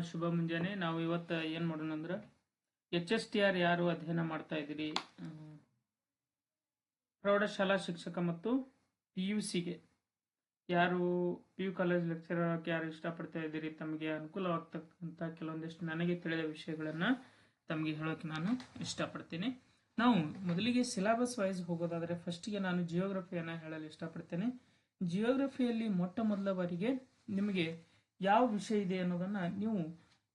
ಶುಭ ಮುಂಜಾನೆ. ನಾವು ಇವತ್ತು ಏನು ಮಾಡೋಣ ಅಂದ್ರೆ HSTR ಯಾರು ಅಧ್ಯಯನ ಮಾಡ್ತಾ ಇದ್ದೀರಿ, ಪ್ರೌಢಶಾಲಾ ಶಿಕ್ಷಕ ಮತ್ತು PUCಗೆ ಯಾರು PU ಕಾಲೇಜ್ ಲೆಕ್ಚರರ್ ಯಾರು ಇಷ್ಟಪಡ್ತಾ ಇದ್ದೀರಿ, ತಮಗೆ ಅನುಕೂಲವಾಗ್ತಕ್ಕಂಥ ಕೆಲವೊಂದಿಷ್ಟು ನನಗೆ ತಿಳಿದ ವಿಷಯಗಳನ್ನು ತಮಗೆ ಹೇಳೋಕೆ ನಾನು ಇಷ್ಟಪಡ್ತೀನಿ. ನಾವು ಮೊದಲಿಗೆ ಸಿಲೆಬಸ್ ವೈಸ್ ಹೋಗೋದಾದರೆ ಫಸ್ಟಿಗೆ ನಾನು ಜಿಯೋಗ್ರಫಿಯನ್ನು ಹೇಳಲು ಇಷ್ಟಪಡ್ತೇನೆ. ಜಿಯೋಗ್ರಫಿಯಲ್ಲಿ ಮೊಟ್ಟ ಮೊದಲ ಬಾರಿಗೆ ನಿಮಗೆ ಯಾವ ವಿಷಯ ಇದೆ ಅನ್ನೋದನ್ನು ನೀವು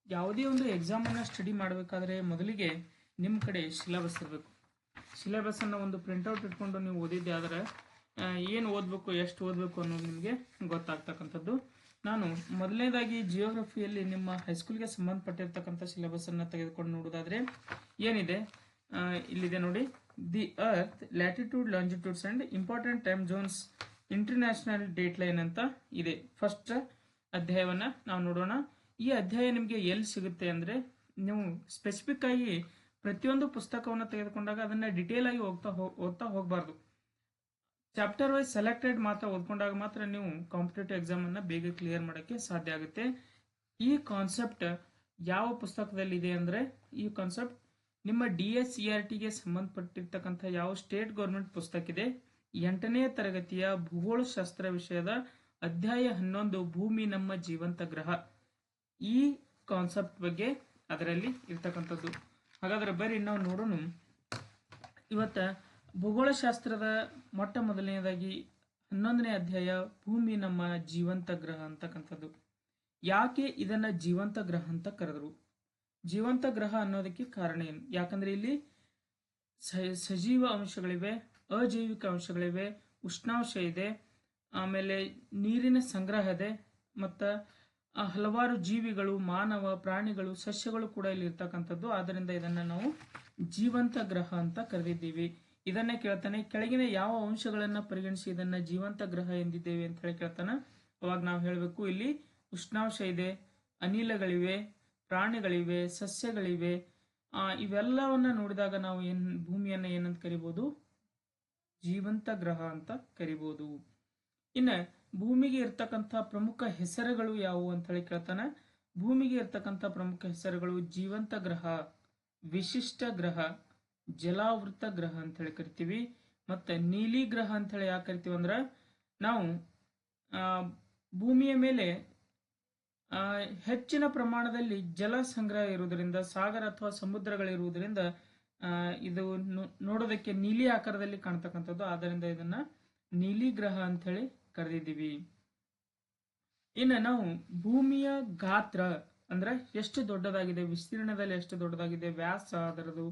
ಯಾವುದೇ ಒಂದು ಎಕ್ಸಾಮನ್ನು ಸ್ಟಡಿ ಮಾಡಬೇಕಾದ್ರೆ ಮೊದಲಿಗೆ ನಿಮ್ಮ ಕಡೆ ಸಿಲೆಬಸ್ ಇರಬೇಕು. ಸಿಲೆಬಸ್ಸನ್ನು ಒಂದು ಪ್ರಿಂಟೌಟ್ ಇಟ್ಕೊಂಡು ನೀವು ಓದಿದ್ದೆ ಆದರೆ ಏನು ಓದಬೇಕು, ಎಷ್ಟು ಓದಬೇಕು ಅನ್ನೋದು ನಿಮಗೆ ಗೊತ್ತಾಗ್ತಕ್ಕಂಥದ್ದು. ನಾನು ಮೊದಲನೇದಾಗಿ ಜಿಯೋಗ್ರಫಿಯಲ್ಲಿ ನಿಮ್ಮ ಹೈಸ್ಕೂಲ್ಗೆ ಸಂಬಂಧಪಟ್ಟಿರ್ತಕ್ಕಂಥ ಸಿಲೆಬಸ್ಸನ್ನು ತೆಗೆದುಕೊಂಡು ನೋಡೋದಾದರೆ ಏನಿದೆ, ಇಲ್ಲಿದೆ ನೋಡಿ, the earth latitude longitudes and important time zones international date line ಅಂತ ಇದೆ. ಫಸ್ಟ್ ಅಧ್ಯಾಯವನ್ನು ನಾವು ನೋಡೋಣ. ಈ ಅಧ್ಯಾಯ ನಿಮಗೆ ಎಲ್ಲಿ ಸಿಗುತ್ತೆ ಅಂದರೆ, ನೀವು ಸ್ಪೆಸಿಫಿಕ್ ಆಗಿ ಪ್ರತಿಯೊಂದು ಪುಸ್ತಕವನ್ನು ತೆಗೆದುಕೊಂಡಾಗ ಅದನ್ನು ಡಿಟೇಲ್ ಆಗಿ ಓದ್ತಾ ಹೋಗಬಾರ್ದು. ಚಾಪ್ಟರ್ ವೈಸ್ ಸೆಲೆಕ್ಟೆಡ್ ಮಾತ್ರ ಓದ್ಕೊಂಡಾಗ ಮಾತ್ರ ನೀವು ಕಾಂಪಿಟೇಟಿವ್ ಎಕ್ಸಾಮನ್ನು ಬೇಗ ಕ್ಲಿಯರ್ ಮಾಡೋಕ್ಕೆ ಸಾಧ್ಯ ಆಗುತ್ತೆ. ಈ ಕಾನ್ಸೆಪ್ಟ್ ಯಾವ ಪುಸ್ತಕದಲ್ಲಿ ಇದೆ ಅಂದರೆ, ಈ ಕಾನ್ಸೆಪ್ಟ್ ನಿಮ್ಮ DSERTಗೆ ಸಂಬಂಧಪಟ್ಟಿರ್ತಕ್ಕಂಥ ಯಾವ ಸ್ಟೇಟ್ ಗೌರ್ಮೆಂಟ್ ಪುಸ್ತಕ ಇದೆ, 8ನೇ ತರಗತಿಯ ಭೂಗೋಳಶಾಸ್ತ್ರ ವಿಷಯದ ಅಧ್ಯಾಯ 11 ಭೂಮಿ ನಮ್ಮ ಜೀವಂತ ಗ್ರಹ, ಈ ಕಾನ್ಸೆಪ್ಟ್ ಬಗ್ಗೆ ಅದರಲ್ಲಿ ಇರ್ತಕ್ಕಂಥದ್ದು. ಹಾಗಾದ್ರೆ ಬರ್ರಿ ನಾವು ನೋಡೋಣ. ಇವತ್ತ ಭೂಗೋಳಶಾಸ್ತ್ರದ ಮೊಟ್ಟ ಮೊದಲನೇದಾಗಿ 11ನೇ ಅಧ್ಯಾಯ ಭೂಮಿ ನಮ್ಮ ಜೀವಂತ ಗ್ರಹ ಅಂತಕ್ಕಂಥದ್ದು. ಯಾಕೆ ಇದನ್ನ ಜೀವಂತ ಗ್ರಹ ಅಂತ ಕರೆದ್ರು? ಜೀವಂತ ಗ್ರಹ ಅನ್ನೋದಕ್ಕೆ ಕಾರಣ ಏನು? ಯಾಕಂದ್ರೆ ಇಲ್ಲಿ ಸಜೀವ ಅಂಶಗಳಿವೆ, ಅಜೈವಿಕ ಅಂಶಗಳಿವೆ, ಉಷ್ಣಾಂಶ ಇದೆ, ಆಮೇಲೆ ನೀರಿನ ಸಂಗ್ರಹ ಇದೆ, ಮತ್ತು ಹಲವಾರು ಜೀವಿಗಳು, ಮಾನವ, ಪ್ರಾಣಿಗಳು, ಸಸ್ಯಗಳು ಕೂಡ ಇಲ್ಲಿ ಇರ್ತಕ್ಕಂಥದ್ದು. ಆದ್ದರಿಂದ ಇದನ್ನ ನಾವು ಜೀವಂತ ಗ್ರಹ ಅಂತ ಕರೆದಿದ್ದೀವಿ. ಇದನ್ನೇ ಕೇಳ್ತಾನೆ, ಕೆಳಗಿನ ಯಾವ ಅಂಶಗಳನ್ನ ಪರಿಗಣಿಸಿ ಇದನ್ನ ಜೀವಂತ ಗ್ರಹ ಎಂದಿದ್ದೇವೆ ಅಂತ ಹೇಳಿ ಕೇಳ್ತಾನ. ಅವಾಗ ನಾವು ಹೇಳಬೇಕು, ಇಲ್ಲಿ ಉಷ್ಣಾಂಶ ಇದೆ, ಅನಿಲಗಳಿವೆ, ಪ್ರಾಣಿಗಳಿವೆ, ಸಸ್ಯಗಳಿವೆ. ಇವೆಲ್ಲವನ್ನ ನೋಡಿದಾಗ ನಾವು ಭೂಮಿಯನ್ನ ಏನಂತ ಕರಿಬಹುದು? ಜೀವಂತ ಗ್ರಹ ಅಂತ ಕರಿಬಹುದು. ಇನ್ನ ಭೂಮಿಗೆ ಇರ್ತಕ್ಕಂಥ ಪ್ರಮುಖ ಹೆಸರುಗಳು ಯಾವುವು ಅಂತ ಹೇಳಿ ಕೇಳ್ತಾನ. ಭೂಮಿಗೆ ಇರ್ತಕ್ಕಂಥ ಪ್ರಮುಖ ಹೆಸರುಗಳು ಜೀವಂತ ಗ್ರಹ, ವಿಶಿಷ್ಟ ಗ್ರಹ, ಜಲಾವೃತ ಗ್ರಹ ಅಂತ ಹೇಳಿ ಕರಿತೀವಿ. ಮತ್ತೆ ನೀಲಿ ಗ್ರಹ ಅಂತ ಹೇಳಿ ಯಾಕೆ ಕರಿತೀವಿ ಅಂದ್ರೆ, ನಾವು ಭೂಮಿಯ ಮೇಲೆ ಹೆಚ್ಚಿನ ಪ್ರಮಾಣದಲ್ಲಿ ಜಲ ಸಂಗ್ರಹ ಇರುವುದರಿಂದ, ಸಾಗರ ಅಥವಾ ಸಮುದ್ರಗಳಿರುವುದರಿಂದ ಇದು ನೋಡೋದಕ್ಕೆ ನೀಲಿ ಆಕಾರದಲ್ಲಿ ಕಾಣ್ತಕ್ಕಂಥದ್ದು. ಆದ್ದರಿಂದ ಇದನ್ನ ನೀಲಿ ಗ್ರಹ ಅಂತ ಹೇಳಿ ಕರೆದಿದ್ದೀವಿ. ಇನ್ನು ನಾವು ಭೂಮಿಯ ಗಾತ್ರ ಅಂದ್ರೆ ಎಷ್ಟು ದೊಡ್ಡದಾಗಿದೆ, ವಿಸ್ತೀರ್ಣದಲ್ಲಿ ಎಷ್ಟು ದೊಡ್ಡದಾಗಿದೆ, ವ್ಯಾಸ, ಅದರದು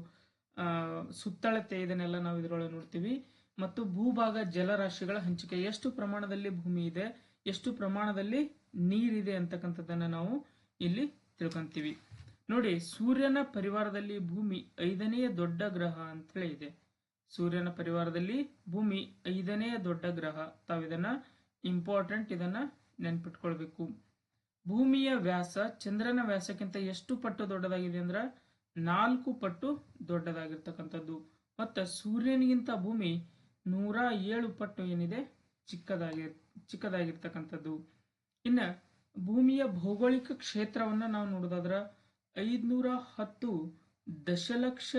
ಸುತ್ತಳತೆ, ಇದನ್ನೆಲ್ಲ ನಾವು ಇದರೊಳಗೆ ನೋಡ್ತೀವಿ. ಮತ್ತು ಭೂಭಾಗ, ಜಲರಾಶಿಗಳ ಹಂಚಿಕೆ, ಎಷ್ಟು ಪ್ರಮಾಣದಲ್ಲಿ ಭೂಮಿ ಇದೆ, ಎಷ್ಟು ಪ್ರಮಾಣದಲ್ಲಿ ನೀರಿದೆ ಅಂತಕ್ಕಂಥದ್ದನ್ನ ನಾವು ಇಲ್ಲಿ ತಿಳ್ಕೊಂತೀವಿ. ನೋಡಿ, ಸೂರ್ಯನ ಪರಿವಾರದಲ್ಲಿ ಭೂಮಿ 5ನೇ ದೊಡ್ಡ ಗ್ರಹ ಅಂತ ಹೇಳಿ ಇದೆ. ಸೂರ್ಯನ ಪರಿವಾರದಲ್ಲಿ ಭೂಮಿ 5ನೇ ದೊಡ್ಡ ಗ್ರಹ. ತಾವಿದನ್ನ ಇಂಪಾರ್ಟೆಂಟ್, ಇದನ್ನ ನೆನ್ಪಿಟ್ಕೊಳ್ಬೇಕು. ಭೂಮಿಯ ವ್ಯಾಸ ಚಂದ್ರನ ವ್ಯಾಸಕ್ಕಿಂತ ಎಷ್ಟು ಪಟ್ಟು ದೊಡ್ಡದಾಗಿದೆ ಅಂದ್ರೆ 4 ಪಟ್ಟು ದೊಡ್ಡದಾಗಿರ್ತಕ್ಕಂಥದ್ದು. ಮತ್ತು ಸೂರ್ಯನಿಗಿಂತ ಭೂಮಿ 107 ಪಟ್ಟು ಏನಿದೆ ಚಿಕ್ಕದಾಗಿರ್ತಕ್ಕಂಥದ್ದು. ಇನ್ನ ಭೂಮಿಯ ಭೌಗೋಳಿಕ ಕ್ಷೇತ್ರವನ್ನ ನಾವು ನೋಡೋದಾದ್ರ 510 ದಶಲಕ್ಷ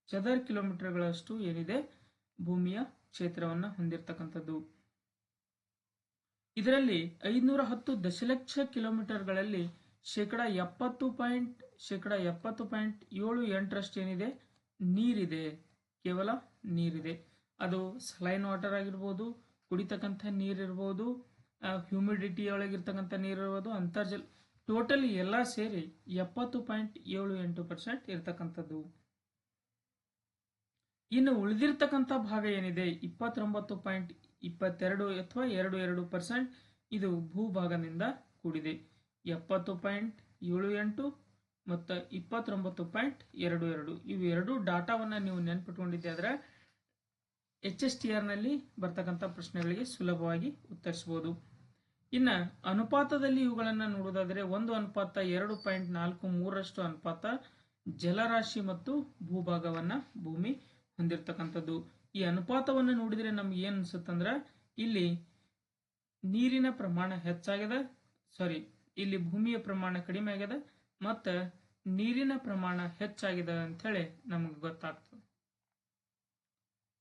ಚದರ ಕಿಲೋಮೀಟರ್ಗಳಷ್ಟು ಏನಿದೆ ಭೂಮಿಯ ಕ್ಷೇತ್ರವನ್ನ ಹೊಂದಿರತಕ್ಕಂಥದ್ದು. ಇದರಲ್ಲಿ 510 ದಶಲಕ್ಷ ಕಿಲೋಮೀಟರ್ಗಳಲ್ಲಿ ಶೇಕಡ 70.78 ಏನಿದೆ ನೀರಿದೆ, ಕೇವಲ ನೀರಿದೆ. ಅದು ಸಲೈನ್ ವಾಟರ್ ಆಗಿರ್ಬೋದು, ಕುಡಿತಕ್ಕಂಥ ನೀರಿರ್ಬೋದು, ಹ್ಯೂಮಿಡಿಟಿ ಒಳಗಿರ್ತಕ್ಕಂಥ ನೀರಿರ್ಬೋದು, ಅಂತರ್ಜಲ, ಟೋಟಲಿ ಎಲ್ಲ ಸೇರಿ 70.78% ಇರ್ತಕ್ಕಂಥದ್ದು. ಇನ್ನು ಉಳಿದಿರ್ತಕ್ಕಂಥ ಭಾಗ ಏನಿದೆ 29.22 ಅಥವಾ 22% ಇದು ಭೂಭಾಗದಿಂದ ಕೂಡಿದೆ. 70.78 ಮತ್ತು 29.22 ಇವು ಎರಡು ಡಾಟಾವನ್ನ ನೀವು ನೆನ್ಪಿಟ್ಕೊಂಡಿದ್ದೆ ಆದ್ರೆ HSTR ನಲ್ಲಿ ಬರ್ತಕ್ಕಂಥ ಪ್ರಶ್ನೆಗಳಿಗೆ ಸುಲಭವಾಗಿ ಉತ್ತರಿಸಬಹುದು. ಇನ್ನ ಅನುಪಾತದಲ್ಲಿ ಇವುಗಳನ್ನ ನೋಡೋದಾದ್ರೆ 1:2.43 ಅನುಪಾತ ಜಲರಾಶಿ ಮತ್ತು ಭೂಭಾಗವನ್ನ ಭೂಮಿ ಹೊಂದಿರತಕ್ಕಂಥದ್ದು. ಈ ಅನುಪಾತವನ್ನು ನೋಡಿದ್ರೆ ನಮ್ಗೆ ಏನ್ ಅನ್ಸುತ್ತಂದ್ರ, ಇಲ್ಲಿ ನೀರಿನ ಪ್ರಮಾಣ ಹೆಚ್ಚಾಗಿದೆ, ಇಲ್ಲಿ ಭೂಮಿಯ ಪ್ರಮಾಣ ಕಡಿಮೆ ಆಗ್ಯದ ಮತ್ತು ನೀರಿನ ಪ್ರಮಾಣ ಹೆಚ್ಚಾಗಿದೆ ಅಂತ ಹೇಳಿ ನಮಗೆ ಗೊತ್ತಾಗ್ತದೆ.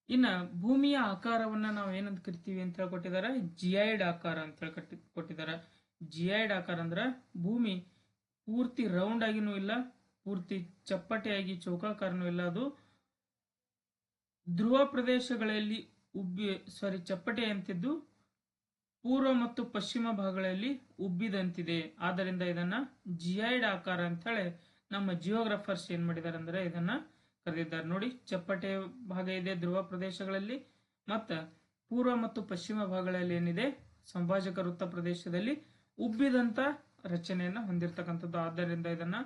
ಇನ್ನ ಭೂಮಿಯ ಆಕಾರವನ್ನ ನಾವು ಏನಂತ ಕರಿತೀವಿ ಅಂತ ಹೇಳಿ ಕೊಟ್ಟಿದ್ದಾರೆ, ಜಿಐಡ್ ಆಕಾರ ಅಂತ ಹೇಳಿ ಕೊಟ್ಟಿದ್ದಾರೆ. ಜಿಐಡ್ ಆಕಾರ ಅಂದ್ರೆ ಭೂಮಿ ಪೂರ್ತಿ ರೌಂಡ್ ಆಗಿನೂ ಇಲ್ಲ, ಪೂರ್ತಿ ಚಪ್ಪಟೆಯಾಗಿ ಚೌಕಾಕಾರನೂ ಇಲ್ಲ, ಅದು ಧ್ರುವ ಪ್ರದೇಶಗಳಲ್ಲಿ ಚಪ್ಪಟೆ ಅಂತಿದ್ದು ಪೂರ್ವ ಮತ್ತು ಪಶ್ಚಿಮ ಭಾಗಗಳಲ್ಲಿ ಉಬ್ಬಿದಂತಿದೆ. ಆದ್ದರಿಂದ ಇದನ್ನ ಜಿಐಡ್ ಆಕಾರ ಅಂತ ಹೇಳಿ ನಮ್ಮ ಜಿಯೋಗ್ರಾಫರ್ಸ್ ಏನ್ ಮಾಡಿದ್ದಾರೆ ಅಂದ್ರೆ ಇದನ್ನ ಕರೆದಿದ್ದಾರೆ. ನೋಡಿ, ಚಪ್ಪಟೆ ಭಾಗ ಇದೆ ಧ್ರುವ ಪ್ರದೇಶಗಳಲ್ಲಿ, ಮತ್ತ ಪೂರ್ವ ಮತ್ತು ಪಶ್ಚಿಮ ಭಾಗಗಳಲ್ಲಿ ಏನಿದೆ ಸಂಭಾಜಕ ವೃತ್ತ ಪ್ರದೇಶದಲ್ಲಿ ಉಬ್ಬಿದಂತ ರಚನೆಯನ್ನ ಹೊಂದಿರತಕ್ಕಂಥದ್ದು. ಆದ್ದರಿಂದ ಇದನ್ನ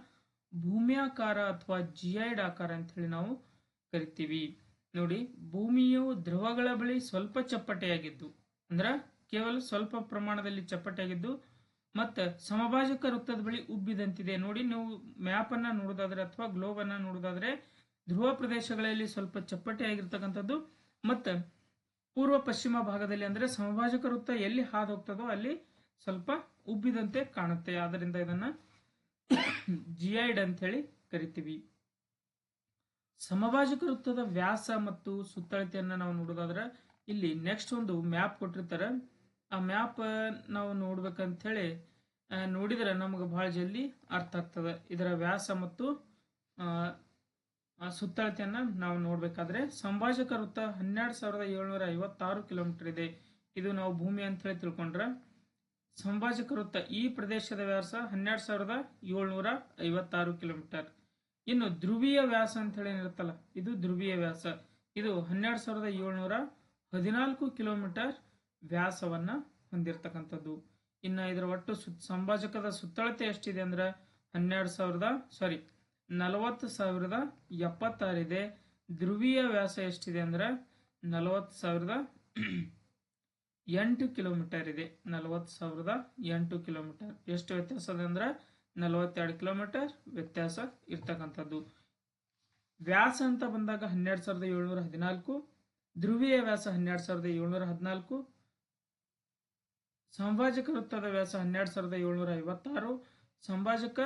ಭೂಮ್ಯಾಕಾರ ಅಥವಾ ಜಿಐಡ್ ಆಕಾರ ಅಂತ ಹೇಳಿ ನಾವು ಕರಿತೀವಿ. ನೋಡಿ, ಭೂಮಿಯು ಧ್ರುವಗಳ ಬಳಿ ಸ್ವಲ್ಪ ಚಪ್ಪಟೆಯಾಗಿದ್ದು, ಅಂದ್ರ ಕೇವಲ ಸ್ವಲ್ಪ ಪ್ರಮಾಣದಲ್ಲಿ ಚಪ್ಪಟೆಯಾಗಿದ್ದು ಮತ್ತ ಸಮಭಾಜಕ ವೃತ್ತದ ಬಳಿ ಉಬ್ಬಿದಂತಿದೆ. ನೋಡಿ, ನೀವು ಮ್ಯಾಪ್ ಅನ್ನ ನೋಡೋದಾದ್ರೆ ಅಥವಾ ಗ್ಲೋಬ್ ಅನ್ನ ನೋಡೋದಾದ್ರೆ ಧ್ರುವ ಪ್ರದೇಶಗಳಲ್ಲಿ ಸ್ವಲ್ಪ ಚಪ್ಪಟೆಯಾಗಿರ್ತಕ್ಕಂಥದ್ದು ಮತ್ತು ಪೂರ್ವ ಪಶ್ಚಿಮ ಭಾಗದಲ್ಲಿ ಅಂದ್ರೆ ಸಮಭಾಜಕ ವೃತ್ತ ಎಲ್ಲಿ ಹಾದು ಹೋಗ್ತದೋ ಅಲ್ಲಿ ಸ್ವಲ್ಪ ಉಬ್ಬಿದಂತೆ ಕಾಣುತ್ತೆ. ಆದ್ದರಿಂದ ಇದನ್ನ ಜಿಐಡ್ ಅಂತ ಹೇಳಿ ಕರಿತೀವಿ. ಸಮಭಾಜಕ ವೃತ್ತದ ವ್ಯಾಸ ಮತ್ತು ಸುತ್ತಳತೆಯನ್ನ ನಾವು ನೋಡೋದಾದ್ರೆ ಇಲ್ಲಿ ನೆಕ್ಸ್ಟ್ ಒಂದು ಮ್ಯಾಪ್ ಕೊಟ್ಟಿರ್ತಾರೆ. ಆ ಮ್ಯಾಪ್ ನಾವು ನೋಡ್ಬೇಕಂತ ಹೇಳಿ ನೋಡಿದ್ರೆ ನಮಗೆ ಬಹಳ ಜಲ್ದಿ ಅರ್ಥ ಆಗ್ತದೆ. ಇದರ ವ್ಯಾಸ ಮತ್ತು ಸುತ್ತಳತೆಯನ್ನ ನಾವು ನೋಡ್ಬೇಕಾದ್ರೆ ಸಂಭಾಜಕ ವೃತ್ತ 12,756 ಕಿಲೋಮೀಟರ್ ಇದೆ. ಇದು ನಾವು ಭೂಮಿ ಅಂತ ಹೇಳಿ ತಿಳ್ಕೊಂಡ್ರೆ ಸಂಭಾಜಕ ವೃತ್ತ ಈ ಪ್ರದೇಶದ ವ್ಯಾಸ 12,756 ಕಿಲೋಮೀಟರ್. ಇನ್ನು ಧ್ರುವೀಯ ವ್ಯಾಸ ಅಂತ ಹೇಳಿ ಏನಿರುತ್ತಲ್ಲ, ಇದು ಧ್ರುವೀಯ ವ್ಯಾಸ, ಇದು 12,714 ಕಿಲೋಮೀಟರ್ ವ್ಯಾಸವನ್ನ ಹೊಂದಿರತಕ್ಕಂಥದ್ದು. ಇನ್ನು ಇದರ ಒಟ್ಟು ಸಂಭಾಜಕದ ಸುತ್ತಳತೆ ಎಷ್ಟಿದೆ ಅಂದ್ರೆ 40,076 ಇದೆ. ಧ್ರುವೀಯ ವ್ಯಾಸ ಎಷ್ಟಿದೆ ಅಂದ್ರೆ 40,008 ಕಿಲೋಮೀಟರ್ ಇದೆ. 40,008 ಕಿಲೋಮೀಟರ್. ಎಷ್ಟು ವ್ಯತ್ಯಾಸ ಇದೆ ಅಂದ್ರೆ 42 ಕಿಲೋಮೀಟರ್ ವ್ಯತ್ಯಾಸ ಇರ್ತಕ್ಕಂಥದ್ದು. ವ್ಯಾಸ ಅಂತ ಬಂದಾಗ 12,714, ಧ್ರುವೀಯ ವ್ಯಾಸ 12,714, ಸಂಭಾಜಕ ವೃತ್ತದ ವ್ಯಾಸ 12,756, ಸಂಭಾಜಕ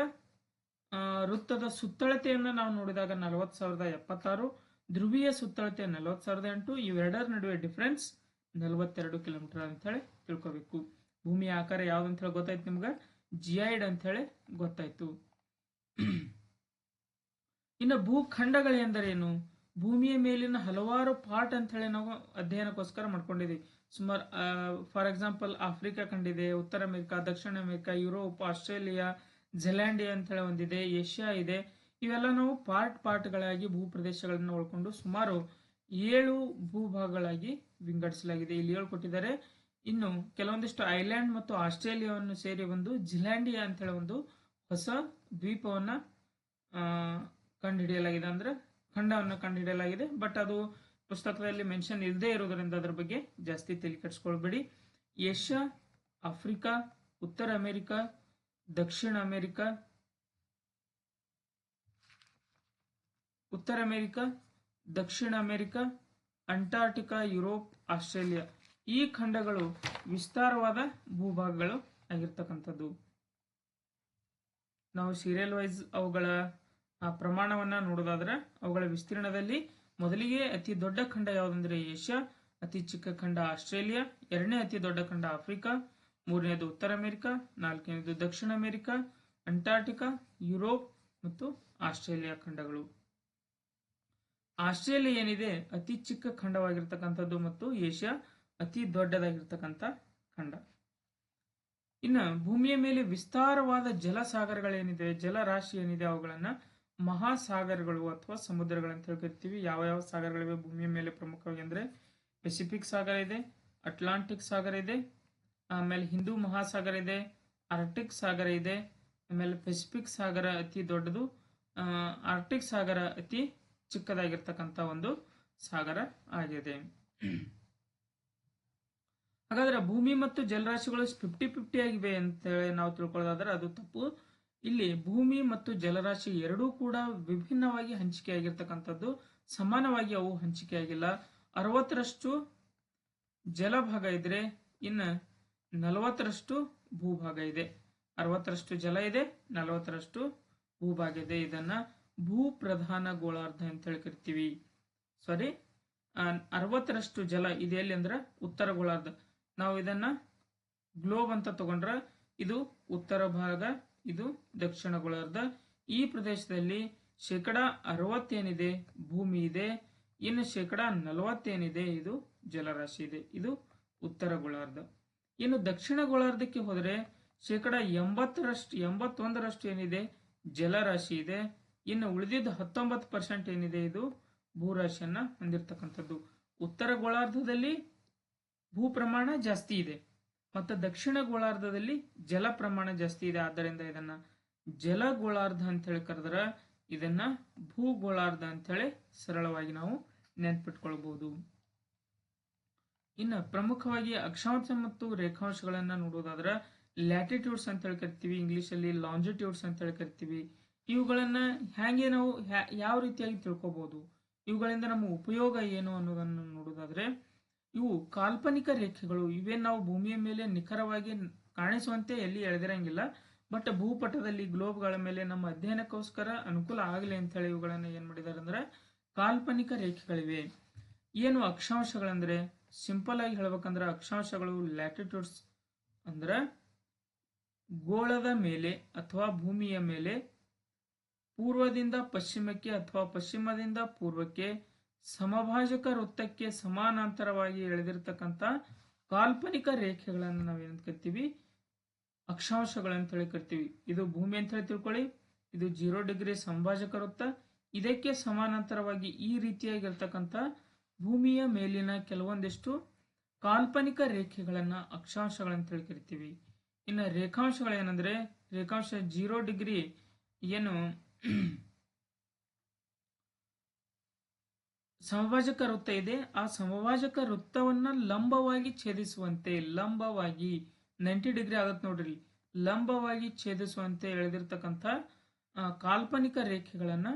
ವೃತ್ತದ ಸುತ್ತಳತೆಯನ್ನು ನಾವು ನೋಡಿದಾಗ 40,076, ಧ್ರುವೀಯ ಸುತ್ತಳತೆ 40,008. ಇವೆರಡರ ನಡುವೆ ಡಿಫರೆನ್ಸ್ 42 ಕಿಲೋಮೀಟರ್ ಅಂತ ಹೇಳಿ ತಿಳ್ಕೋಬೇಕು. ಭೂಮಿಯ ಆಕಾರ ಯಾವ್ದು ಅಂತ ಹೇಳಿ ಗೊತ್ತಾಯ್ತು ನಿಮ್ಗೆ, ಜಿಐಡ್ ಅಂತ ಹೇಳಿ ಗೊತ್ತಾಯ್ತು. ಇನ್ನು ಭೂಖಂಡಗಳು ಎಂದರೇನು? ಭೂಮಿಯ ಮೇಲಿನ ಹಲವಾರು ಪಾರ್ಟ್ ಅಂತ ಹೇಳಿ ನಾವು ಅಧ್ಯಯನಕ್ಕೋಸ್ಕರ ಮಾಡ್ಕೊಂಡಿದ್ದೀವಿ. ಸುಮಾರು ಫಾರ್ ಎಕ್ಸಾಂಪಲ್ ಆಫ್ರಿಕಾ ಖಂಡಿದೆ, ಉತ್ತರ ಅಮೆರಿಕ, ದಕ್ಷಿಣ ಅಮೆರಿಕ, ಯುರೋಪ್, ಆಸ್ಟ್ರೇಲಿಯಾ, ಜೆಲ್ಯಾಂಡಿಯಾ ಅಂತ ಹೇಳಿ ಒಂದಿದೆ, ಏಷ್ಯಾ ಇದೆ. ಇವೆಲ್ಲ ನಾವು ಪಾರ್ಟ್ಗಳಾಗಿ ಭೂಪ್ರದೇಶಗಳನ್ನು ಒಳಗೊಂಡು ಸುಮಾರು 7 ಭೂಭಾಗಗಳಾಗಿ ವಿಂಗಡಿಸಲಾಗಿದೆ. ಇಲ್ಲಿ 7 ಕೊಟ್ಟಿದ್ದಾರೆ. ಇನ್ನು ಕೆಲವೊಂದಿಷ್ಟು ಐಲ್ಯಾಂಡ್ ಮತ್ತು ಆಸ್ಟ್ರೇಲಿಯಾವನ್ನು ಸೇರಿ ಒಂದು ಜಿಲ್ಯಾಂಡಿಯಾ ಅಂತ ಹೇಳಿ ಒಂದು ಹೊಸ ದ್ವೀಪವನ್ನ ಕಂಡುಹಿಡಿಯಲಾಗಿದೆ, ಅಂದ್ರೆ ಖಂಡವನ್ನು ಕಂಡುಹಿಡಿಯಲಾಗಿದೆ. ಬಟ್ ಅದು ಪುಸ್ತಕದಲ್ಲಿ ಮೆನ್ಷನ್ ಇಲ್ಲದೆ ಇರೋದ್ರಿಂದ ಅದರ ಬಗ್ಗೆ ಜಾಸ್ತಿ ತಲೆ ಕೆಡಿಸ್ಕೊಳ್ಬೇಡಿ. ಏಷ್ಯಾ, ಆಫ್ರಿಕಾ, ಉತ್ತರ ಅಮೆರಿಕ, ದಕ್ಷಿಣ ಅಮೆರಿಕ, ಅಂಟಾರ್ಟಿಕಾ, ಯುರೋಪ್, ಆಸ್ಟ್ರೇಲಿಯಾ, ಈ ಖಂಡಗಳು ವಿಸ್ತಾರವಾದ ಭೂಭಾಗಗಳು ಆಗಿರ್ತಕ್ಕಂಥದ್ದು. ನಾವು ಸೀರಿಯಲ್ ವೈಸ್ ಅವುಗಳ ಪ್ರಮಾಣವನ್ನ ನೋಡೋದಾದ್ರೆ ಅವುಗಳ ವಿಸ್ತೀರ್ಣದಲ್ಲಿ ಮೊದಲಿಗೆ ಅತಿ ದೊಡ್ಡ ಖಂಡ ಯಾವುದಂದ್ರೆ ಏಷ್ಯಾ, ಅತಿ ಚಿಕ್ಕ ಖಂಡ ಆಸ್ಟ್ರೇಲಿಯಾ, ಎರಡನೇ ಅತಿ ದೊಡ್ಡ ಖಂಡ ಆಫ್ರಿಕಾ, ಮೂರನೇದು ಉತ್ತರ ಅಮೆರಿಕ, ನಾಲ್ಕನೇದು ದಕ್ಷಿಣ ಅಮೆರಿಕ, ಅಂಟಾರ್ಟಿಕಾ, ಯುರೋಪ್ ಮತ್ತು ಆಸ್ಟ್ರೇಲಿಯಾ ಖಂಡಗಳು. ಆಸ್ಟ್ರೇಲಿಯಾ ಏನಿದೆ ಅತಿ ಚಿಕ್ಕ ಖಂಡವಾಗಿರ್ತಕ್ಕಂಥದ್ದು ಮತ್ತು ಏಷ್ಯಾ ಅತಿ ದೊಡ್ಡದಾಗಿರ್ತಕ್ಕಂಥ ಖಂಡ. ಇನ್ನು ಭೂಮಿಯ ಮೇಲೆ ವಿಸ್ತಾರವಾದ ಜಲಸಾಗರಗಳೇನಿದೆ, ಜಲರಾಶಿ ಏನಿದೆ, ಅವುಗಳನ್ನ ಮಹಾಸಾಗರಗಳು ಅಥವಾ ಸಮುದ್ರಗಳಂತ ಹೇಳಿ ಕರಿತೀವಿ. ಯಾವ ಯಾವ ಸಾಗರಗಳಿವೆ ಭೂಮಿಯ ಮೇಲೆ ಪ್ರಮುಖವಾಗಿ ಅಂದ್ರೆ ಪೆಸಿಫಿಕ್ ಸಾಗರ ಇದೆ, ಅಟ್ಲಾಂಟಿಕ್ ಸಾಗರ ಇದೆ, ಆಮೇಲೆ ಹಿಂದೂ ಮಹಾಸಾಗರ ಇದೆ, ಆರ್ಟಿಕ್ ಸಾಗರ ಇದೆ, ಆಮೇಲೆ ಪೆಸಿಫಿಕ್ ಸಾಗರ ಅತಿ ದೊಡ್ಡದು, ಆರ್ಟಿಕ್ ಸಾಗರ ಅತಿ ಚಿಕ್ಕದಾಗಿರ್ತಕ್ಕಂಥ ಒಂದು ಸಾಗರ ಆಗಿದೆ. ಹಾಗಾದ್ರೆ ಭೂಮಿ ಮತ್ತು ಜಲರಾಶಿಗಳು 50-50 ಆಗಿವೆ ಅಂತ ಹೇಳಿ ನಾವು ತಿಳ್ಕೊಳ್ಳೋದಾದ್ರೆ ಅದು ತಪ್ಪು. ಇಲ್ಲಿ ಭೂಮಿ ಮತ್ತು ಜಲರಾಶಿ ಎರಡೂ ಕೂಡ ವಿಭಿನ್ನವಾಗಿ ಹಂಚಿಕೆ ಆಗಿರ್ತಕ್ಕಂಥದ್ದು, ಸಮಾನವಾಗಿ ಅವು ಹಂಚಿಕೆ ಆಗಿಲ್ಲ. 60ರಷ್ಟು ಜಲಭಾಗ ಇದ್ರೆ ಇನ್ನು 40ರಷ್ಟು ಭೂಭಾಗ ಇದೆ. 60ರಷ್ಟು ಜಲ ಇದೆ, 40ರಷ್ಟು ಭೂಭಾಗ ಇದೆ. ಇದನ್ನ ಭೂ ಪ್ರಧಾನ ಗೋಳಾರ್ಧ ಅಂತ ಹೇಳಿ ಕರಿತೀವಿ. ಸಾರಿ, 60ರಷ್ಟು ಜಲ ಇದೆ ಎಲ್ಲಿ ಅಂದ್ರೆ ಉತ್ತರ ಗೋಳಾರ್ಧ. ನಾವು ಇದನ್ನ ಗ್ಲೋಬ್ ಅಂತ ತಗೊಂಡ್ರ ಇದು ಉತ್ತರ ಭಾಗ, ಇದು ದಕ್ಷಿಣ ಗೋಳಾರ್ಧ. ಈ ಪ್ರದೇಶದಲ್ಲಿ 60% ಏನಿದೆ ಭೂಮಿ ಇದೆ, ಇನ್ನು 40% ಏನಿದೆ ಇದು ಜಲರಾಶಿ ಇದೆ. ಇದು ಉತ್ತರ ಗೋಳಾರ್ಧ. ಇನ್ನು ದಕ್ಷಿಣ ಗೋಳಾರ್ಧಕ್ಕೆ ಹೋದರೆ 81ರಷ್ಟು ಏನಿದೆ ಜಲರಾಶಿ ಇದೆ. ಇನ್ನು ಉಳಿದಿದ್ದ 19% ಏನಿದೆ ಇದು ಭೂರಾಶಿಯನ್ನ ಹೊಂದಿರತಕ್ಕಂಥದ್ದು. ಉತ್ತರ ಗೋಳಾರ್ಧದಲ್ಲಿ ಭೂ ಪ್ರಮಾಣ ಜಾಸ್ತಿ ಇದೆ ಮತ್ತು ದಕ್ಷಿಣ ಗೋಳಾರ್ಧದಲ್ಲಿ ಜಲ ಪ್ರಮಾಣ ಜಾಸ್ತಿ ಇದೆ. ಆದ್ದರಿಂದ ಇದನ್ನ ಜಲ ಗೋಳಾರ್ಧ ಅಂತ ಹೇಳಿ ಕರೆದ್ರ ಇದನ್ನ ಭೂಗೋಳಾರ್ಧ ಅಂತ ಹೇಳಿ ಸರಳವಾಗಿ ನಾವು ನೆನ್ಪಿಟ್ಕೊಳ್ಬಹುದು. ಇನ್ನು ಪ್ರಮುಖವಾಗಿ ಅಕ್ಷಾಂಶ ಮತ್ತು ರೇಖಾಂಶಗಳನ್ನ ನೋಡುವುದಾದ್ರೆ ಲ್ಯಾಟಿಟ್ಯೂಡ್ಸ್ ಅಂತ ಹೇಳಿ ಕರಿತೀವಿ, ಇಂಗ್ಲಿಷ್ ಅಲ್ಲಿ ಲಾಂಜಿಟ್ಯೂಡ್ಸ್ ಅಂತ ಹೇಳಿ ಕರಿತೀವಿ. ಇವುಗಳನ್ನ ಹೇಗೆ ನಾವು ಯಾವ ರೀತಿಯಾಗಿ ತಿಳ್ಕೊಬಹುದು, ಇವುಗಳಿಂದ ನಮ್ಮ ಉಪಯೋಗ ಏನು ಅನ್ನೋದನ್ನು ನೋಡುವುದಾದ್ರೆ, ಇವು ಕಾಲ್ಪನಿಕ ರೇಖೆಗಳು. ಇವೇನ್ ನಾವು ಭೂಮಿಯ ಮೇಲೆ ನಿಖರವಾಗಿ ಕಾಣಿಸುವಂತೆ ಎಲ್ಲಿ ಎಳೆದಿರಂಗಿಲ್ಲ, ಬಟ್ ಭೂಪಟದಲ್ಲಿ ಗ್ಲೋಬ್ಗಳ ಮೇಲೆ ನಮ್ಮ ಅಧ್ಯಯನಕ್ಕೋಸ್ಕರ ಅನುಕೂಲ ಆಗಲಿ ಅಂತ ಹೇಳಿ ಇವುಗಳನ್ನ ಏನ್ ಮಾಡಿದಾರೆ ಅಂದ್ರೆ ಕಾಲ್ಪನಿಕ ರೇಖೆಗಳಿವೆ. ಏನು ಅಕ್ಷಾಂಶಗಳಂದ್ರೆ, ಸಿಂಪಲ್ ಆಗಿ ಹೇಳ್ಬೇಕಂದ್ರೆ ಅಕ್ಷಾಂಶಗಳು ಲ್ಯಾಟಿಟ್ಯೂಡ್ಸ್ ಅಂದ್ರೆ ಗೋಳದ ಮೇಲೆ ಅಥವಾ ಭೂಮಿಯ ಮೇಲೆ ಪೂರ್ವದಿಂದ ಪಶ್ಚಿಮಕ್ಕೆ ಅಥವಾ ಪಶ್ಚಿಮದಿಂದ ಪೂರ್ವಕ್ಕೆ ಸಮಭಾಜಕ ವೃತ್ತಕ್ಕೆ ಸಮಾನಾಂತರವಾಗಿ ಎಳೆದಿರ್ತಕ್ಕಂಥ ಕಾಲ್ಪನಿಕ ರೇಖೆಗಳನ್ನು ನಾವೇನಂತ ಕರಿತೀವಿ, ಅಕ್ಷಾಂಶಗಳಂತ ಹೇಳಿ ಕರಿತೀವಿ. ಇದು ಭೂಮಿ ಅಂತ ಹೇಳಿ ತಿಳ್ಕೊಳ್ಳಿ, ಇದು 0 ಡಿಗ್ರಿ ಸಮಭಾಜಕ ವೃತ್ತ. ಇದಕ್ಕೆ ಸಮಾನಾಂತರವಾಗಿ ಈ ರೀತಿಯಾಗಿರ್ತಕ್ಕಂಥ ಭೂಮಿಯ ಮೇಲಿನ ಕೆಲವೊಂದಿಷ್ಟು ಕಾಲ್ಪನಿಕ ರೇಖೆಗಳನ್ನ ಅಕ್ಷಾಂಶಗಳಂತ ಹೇಳಿ ಕರಿತೀವಿ. ಇನ್ನು ರೇಖಾಂಶಗಳೇನಂದ್ರೆ, ರೇಖಾಂಶ 0 ಡಿಗ್ರಿ ಏನು ಸಮಭಾಜಕ ವೃತ್ತ ಇದೆ, ಆ ಸಮಭಾಜಕ ವೃತ್ತವನ್ನ ಲಂಬವಾಗಿ ಛೇದಿಸುವಂತೆ, ಲಂಬವಾಗಿ 90 ಡಿಗ್ರಿ ಆಗತ್ತೆ ನೋಡ್ರಿ, ಲಂಬವಾಗಿ ಛೇದಿಸುವಂತೆ ಎಳೆದಿರ್ತಕ್ಕಂಥ ಕಾಲ್ಪನಿಕ ರೇಖೆಗಳನ್ನ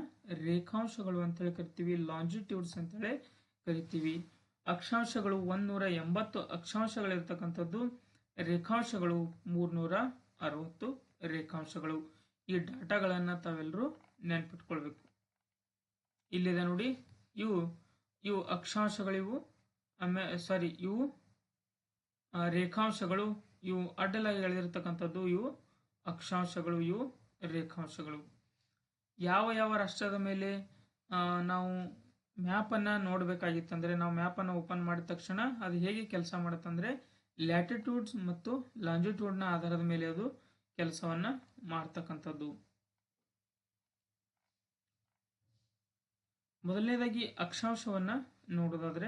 ರೇಖಾಂಶಗಳು ಅಂತ ಹೇಳಿ ಕರಿತೀವಿ, ಲಾಂಜಿಟ್ಯೂಡ್ಸ್ ಅಂತ ಹೇಳಿ ಕರಿತೀವಿ. ಅಕ್ಷಾಂಶಗಳು 180 ಅಕ್ಷಾಂಶಗಳಿರ್ತಕ್ಕಂಥದ್ದು, ರೇಖಾಂಶಗಳು 360 ರೇಖಾಂಶಗಳು. ಈ ಡಾಟಾಗಳನ್ನ ತಾವೆಲ್ಲರೂ ನೆನ್ಪಿಟ್ಕೊಳ್ಬೇಕು. ಇಲ್ಲಿದೆ ನೋಡಿ, ಇವು ಅಕ್ಷಾಂಶಗಳಿವು, ಇವು ರೇಖಾಂಶಗಳು, ಇವು ಅಡ್ಡಲಾಗಿ ಎಳೆದಿರ್ತಕ್ಕಂಥದ್ದು ಇವು ಅಕ್ಷಾಂಶಗಳು, ಇವು ರೇಖಾಂಶಗಳು. ಯಾವ ಯಾವ ರಾಷ್ಟ್ರದ ಮೇಲೆ ನಾವು ಮ್ಯಾಪ್ ಅನ್ನ ನೋಡ್ಬೇಕಾಗಿತ್ತಂದ್ರೆ, ನಾವು ಮ್ಯಾಪ್ ಅನ್ನ ಓಪನ್ ಮಾಡಿದ ತಕ್ಷಣ ಅದು ಹೇಗೆ ಕೆಲಸ ಮಾಡುತ್ತಂದ್ರೆ ಲ್ಯಾಟಿಟ್ಯೂಡ್ಸ್ ಮತ್ತು ಲಾಂಜಿಟ್ಯೂಡ್ ನ ಆಧಾರದ ಮೇಲೆ ಅದು ಕೆಲಸವನ್ನ ಮಾಡ್ತಕ್ಕಂಥದ್ದು. ಮೊದಲನೇದಾಗಿ ಅಕ್ಷಾಂಶವನ್ನ ನೋಡೋದಾದ್ರೆ